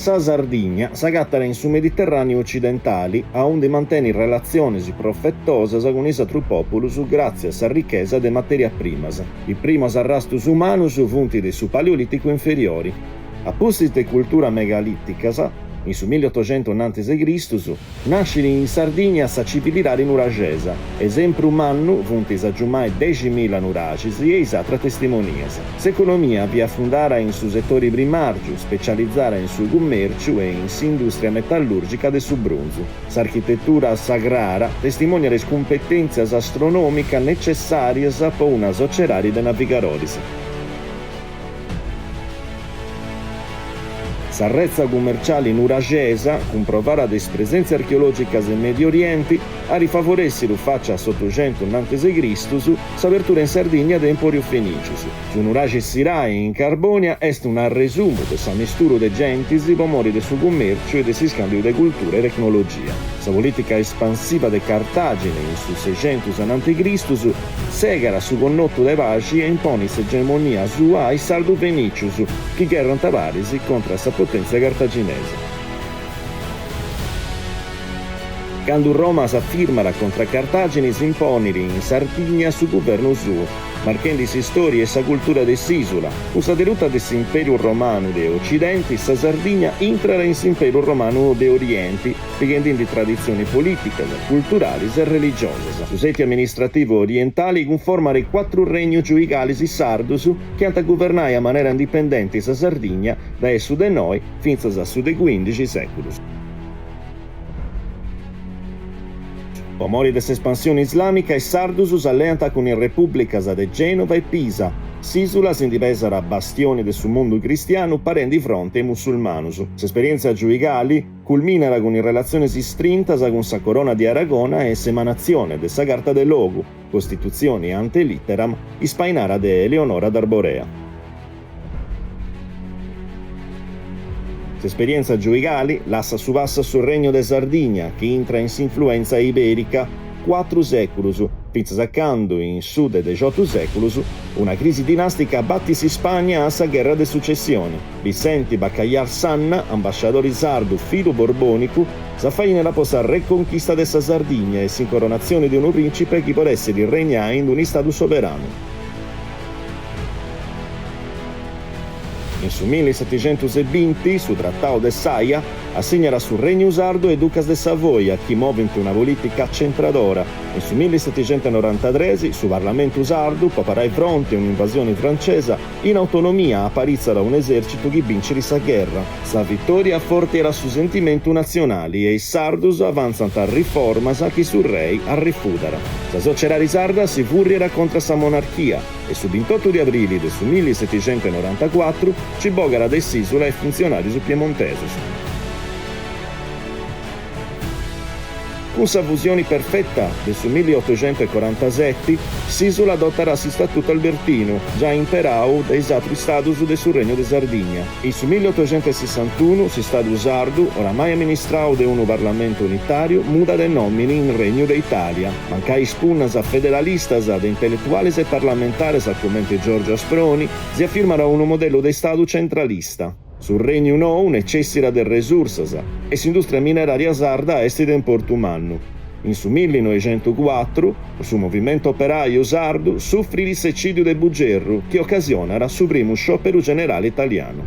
Sa Sardigna s'agattara in su Mediterraneo occidentali, a onde mantiene relazioni profettose con i satru populus grazie a sa ricchezza de materia primas. I primos arrastus humanus funti de su paleolitico inferiori. A de cultura megalitica, in su 1800 a.C., nasce in Sardigna sa civilidade nuragesa, esempio mannu funtis a giummai 10.000 nuracis e isatra testimonias. S'economia vi affondara in su settori primargiu, specializzara in su commerciu e in s'industria metallurgica de su bronzu. S'architettura sagrara testimonia le competenzias astronomica necessarias per una socerari de navigaroris. S'arrezza commerciale nuragesa, comprovara des presenze archeologicas in Medio Oriente, a rifavoresse lo faccia a 800 a.C. s'apertura in Sardigna de Emporio Fenicius. Su nurage Sirae in Carbonia est un resumo de sa misturo de gentis, pomori de su commercio e de si scambio de cultura e tecnologia. Sa politica espansiva de Cartagine in su 600 a.C. segara su connotto de paci e impone s'egemonia sua ai Sardu Fenicius, che guerran tavarisi contro sa potenza cartaginese. Quando Roma s'affirmara contra Cartagine si imponiri in Sardigna su governo suo, marchendisi storia e sa cultura de s'isula. Usa deruta de s'imperium romano de Occidenti, sa Sardigna intrara in s'imperium romano de Orienti, rigendindi tradizioni politicas, culturali e religiose. Su seti amministrativo orientali conformare i 4 regni giuigalis i Sardus, che hanno governato a maniera indipendente sa Sardigna da esso de noi fins a su de 15 seculus. Pomori dell'espansione islamica e Sardus alleanta con le repubblicas de Genova e Pisa. S'isula si indivesara bastioni del suo mondo cristiano parenti di fronte ai musulmanus. S'esperienza giuigali culminara con le relazioni strintas con sa corona di Aragona e semanazione de sa carta de logu, costituzioni ante litteram, ispainara de Eleonora d'Arborea. L'esperienza giuigali lascia su vassa sul regno de Sardigna, che entra in s'influenza iberica 4 seculus, fins saccando in sud de 18 seculus una crisi dinastica battis Spagna a sa guerra de successione. Vicenti Baccaiar Sanna, ambasciatore sardo filo borbonico, s'affai nella posa reconquista de sa Sardigna e s'incoronazione di un principe che potesse regnare in un stato sovrano. In su 1720, su Trattado de Saia, assegnara sul Regno Sardo e Ducas de Savoia, che muovente una politica centradora. In su 1793, su Parlamento Sardo, paparai fronte a un'invasione francese, in autonomia apparizzara un esercito che vince sa guerra. Sa vittoria forte era su sentimento nazionali e i Sardus avanzano a riformas che sul re a rifudara. Sa socerari sarda si furiera contro sa monarchia e su 28 di aprile del su 1794 ci bogara de s'isula e funzionari su piemontesus. Con sa fusione perfetta del su 1847, s'isula adotterà si statuto albertino, già imperau dai altri status del suo regno de Sardigna. In su 1861, si stato sardu, oramai amministrau de un parlamento unitario, muda de nomini in regno de Italia. Mancai spunnas a federalistas, ad intellettuales e parlamentares, come Giorgio Asproni, si affirmara un modello de stato centralista. Sul regno nou necessira del resursas e s'industria mineraria sarda est in Porto Mannu. In su 1904, su movimento operaio sardo soffrì il seccidio del Bugerru, che occasionara su primo sciopero generale italiano.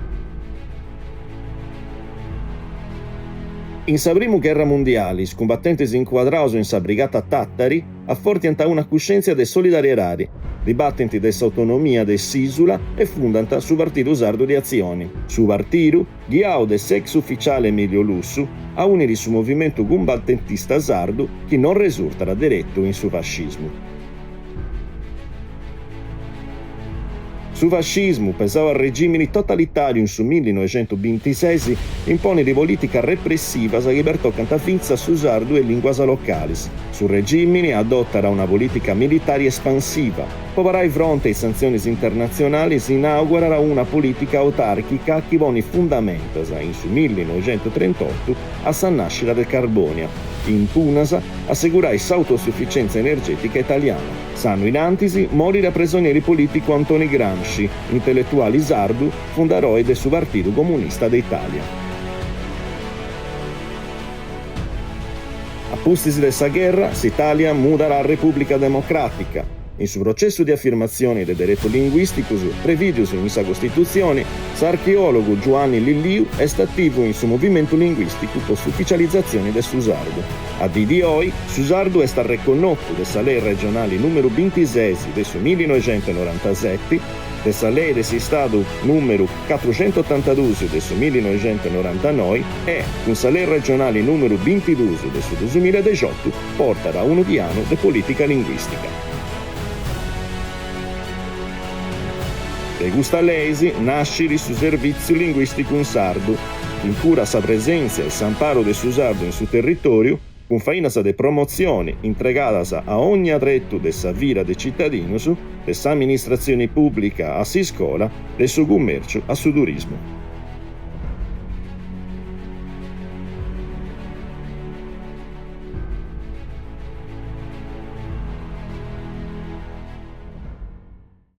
In sa prima guerra mondiale, i combattenti si inquadrarono in sa brigata Tattari, a forti anta una coscienza de solidarietà, dibattenti dell'autonomia de s'isula e fondanta su partito sardo di azioni. Su partito, guiao de ex ufficiale Emilio Lussu, a unire su movimento combattentista sardo che non risultara diretto in su fascismo. Su fascismo, pensava al regime totalitario in su 1926, impone di politica repressiva che libertò cantafinza su sardo e linguas localis. Su regime adottara una politica militare espansiva. Poverai fronte alle sanzioni internazionali si inaugurerà una politica autarchica che pone fondamenta in su 1938 a sa nascita del Carbonia. In Punasa assicurai s'autosufficienza energetica italiana. Sanno in antisi morire prigionieri politico Antoni Gramsci, intellettuali sardu, fondaroe del suo Partito Comunista d'Italia. Pustis dessa guerra, s'Italia muda la Repubblica Democratica. In su processo di affermazione del diritto linguistico previdius in sa Costituzione, s'archeologo Giovanni Lilliu è attivo in su movimento linguistico post ufficializzazione del Susardo. A di oggi, Susardo è stato riconosciuto dessa lei regionale numero 26 del 1997, dessa lei del Stato numero 482 del 1999 e con sa lei regionale numero 22 del 2018 porta da uno di anno di politica linguistica. De Gustalesi nasce su servizio linguistico in sardo, in cura sa presenza e s'amparo del Susardo in suo territorio, con fainasa de promozione integrata a ogni atretto dessa vita de cittadinus, dessa amministrazione pubblica a si scuola, del suo commercio a suo turismo.